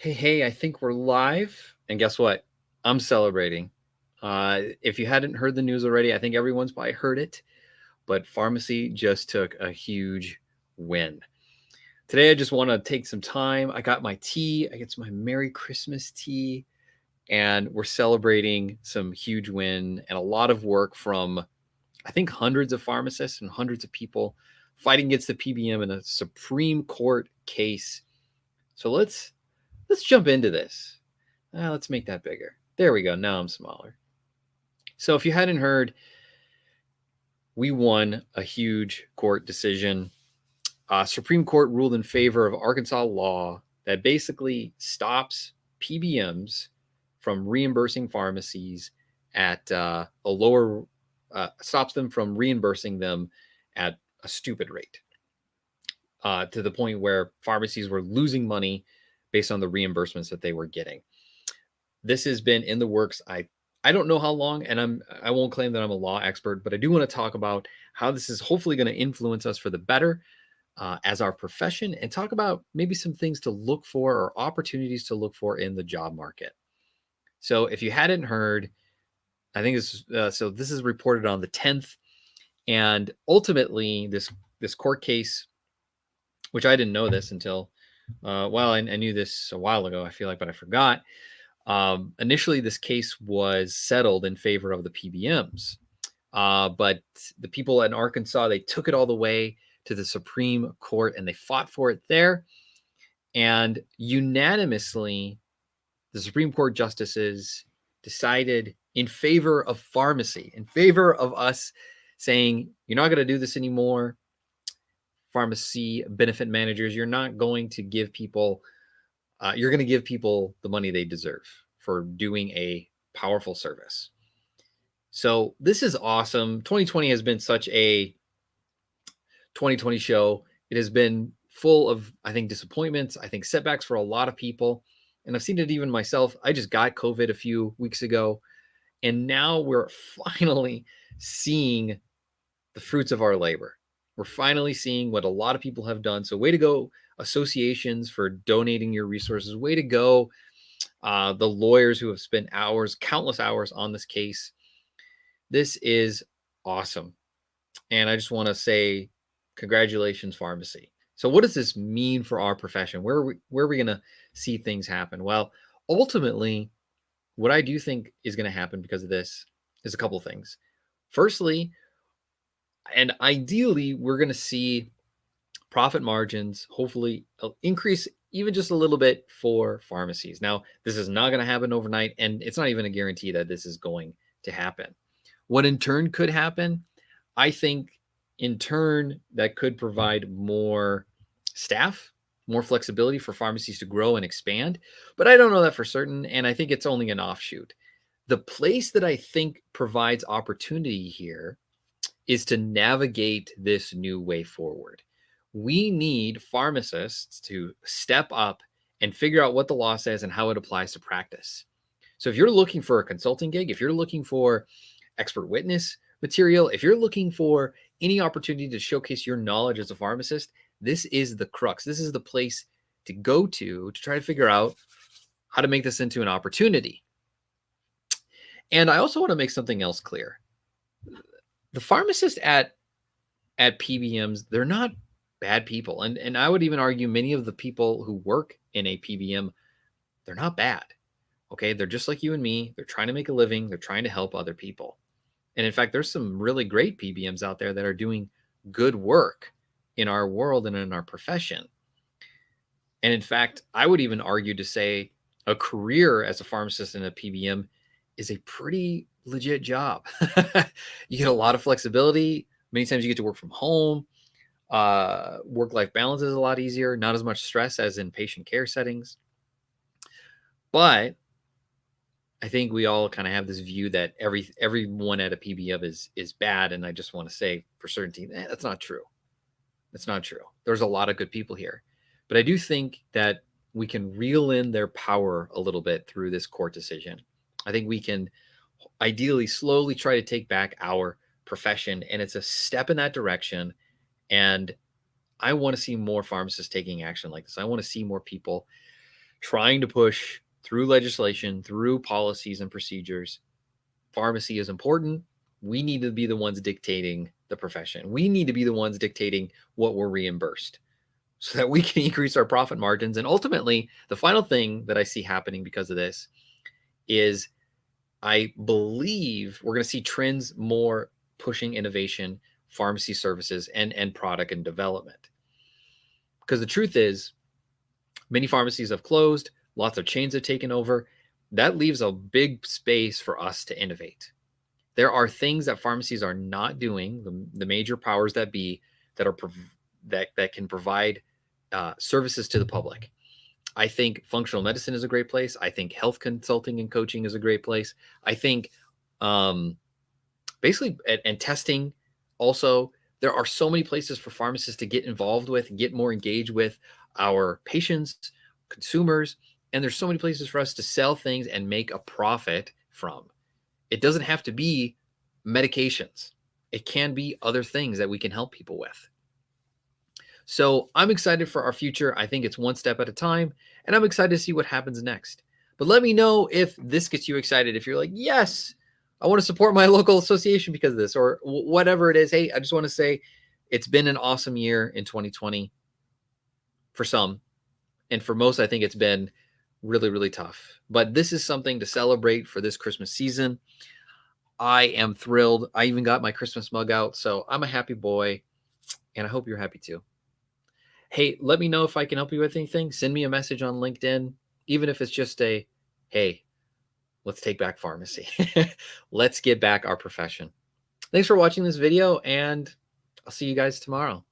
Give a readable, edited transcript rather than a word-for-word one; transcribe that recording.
Hey, I think we're live. And guess what? I'm celebrating. If you hadn't heard the news already, I think everyone's probably heard it, but pharmacy just took a huge win. Today, I just want to take some time. I got my tea, I get my Merry Christmas tea, and we're celebrating some huge win and a lot of work from, I think, hundreds of pharmacists and hundreds of people fighting against the PBM in a Supreme Court case. So let's jump into this. Let's make that bigger. There we go. Now I'm smaller. So if you hadn't heard, we won a huge court decision. Supreme Court ruled in favor of Arkansas law that basically stops PBMs from reimbursing pharmacies at a lower, stops them from reimbursing them at a stupid rate, to the point where pharmacies were losing money based on the reimbursements that they were getting. This has been in the works. I don't know how long, and I won't claim that I'm a law expert, but I do want to talk about how this is hopefully going to influence us for the better as our profession, and talk about maybe some things to look for or opportunities to look for in the job market. So if you hadn't heard, I think this is reported on the 10th, and ultimately this court case, which I didn't know this until, I knew this a while ago, I feel like, but I forgot. Initially, this case was settled in favor of the PBMs, but the people in Arkansas, they took it all the way to the Supreme Court and they fought for it there. And unanimously, the Supreme Court justices decided in favor of pharmacy, in favor of us saying, you're not going to do this anymore. Pharmacy benefit managers, you're not going to give people you're going to give people the money they deserve for doing a powerful service. So this is awesome. 2020 has been such a 2020 show. It has been full of, I think, disappointments, I think setbacks for a lot of people. And I've seen it even myself. I just got COVID a few weeks ago. And now we're finally seeing the fruits of our labor. We're finally seeing what a lot of people have done. So way to go, associations, for donating your resources. Way to go, the lawyers who have spent hours, countless hours on this case. This is awesome. And I just want to say congratulations, pharmacy. So what does this mean for our profession? Where are we going to see things happen? Well, ultimately, what I do think is going to happen because of this is a couple of things. Firstly, and ideally, we're going to see profit margins hopefully increase even just a little bit for pharmacies. Now, this is not going to happen overnight, and it's not even a guarantee that this is going to happen. What in turn could happen, I think in turn that could provide more staff, more flexibility for pharmacies to grow and expand. But I don't know that for certain, and I think it's only an offshoot. The place that I think provides opportunity here is to navigate this new way forward. We need pharmacists to step up and figure out what the law says and how it applies to practice. So if you're looking for a consulting gig, if you're looking for expert witness material, if you're looking for any opportunity to showcase your knowledge as a pharmacist, this is the crux. This is the place to go to try to figure out how to make this into an opportunity. And I also want to make something else clear. The pharmacists at PBMs, they're not bad people. And I would even argue many of the people who work in a PBM, they're not bad. Okay. They're just like you and me. They're trying to make a living. They're trying to help other people. And in fact, there's some really great PBMs out there that are doing good work in our world and in our profession. And in fact, I would even argue to say a career as a pharmacist in a PBM is a pretty legit job. You get a lot of flexibility. Many times you get to work from home. Work-life balance is a lot easier, not as much stress as in patient care settings. But I think we all kind of have this view that everyone at a PBM is bad. And I just want to say for certainty, that's not true. That's not true. There's a lot of good people here. But I do think that we can reel in their power a little bit through this court decision. I think we can ideally slowly try to take back our profession, and it's a step in that direction. And I want to see more pharmacists taking action like this. I want to see more people trying to push through legislation, through policies and procedures. Pharmacy is important. We need to be the ones dictating the profession. We need to be the ones dictating what we're reimbursed so that we can increase our profit margins. And ultimately, the final thing that I see happening because of this is I believe we're going to see trends more pushing innovation, pharmacy services, and product and development. Because the truth is, many pharmacies have closed, lots of chains have taken over. That leaves a big space for us to innovate. There are things that pharmacies are not doing, the major powers that be, that are that can provide services to the public. I think functional medicine is a great place. I think health consulting and coaching is a great place. I think um, basically and testing also. There are so many places for pharmacists to get involved with, get more engaged with our patients, consumers, and there's so many places for us to sell things and make a profit from. It doesn't have to be medications. It can be other things that we can help people with. So I'm excited for our future. I think it's one step at a time, and I'm excited to see what happens next. But let me know if this gets you excited. If you're like, yes, I want to support my local association because of this, or whatever it is. Hey, I just want to say it's been an awesome year in 2020 for some. And for most, I think it's been really, really tough. But this is something to celebrate for this Christmas season. I am thrilled. I even got my Christmas mug out. So I'm a happy boy, and I hope you're happy too. Hey, let me know if I can help you with anything. Send me a message on LinkedIn, even if it's just a, hey, let's take back pharmacy. Let's get back our profession. Thanks for watching this video, and I'll see you guys tomorrow.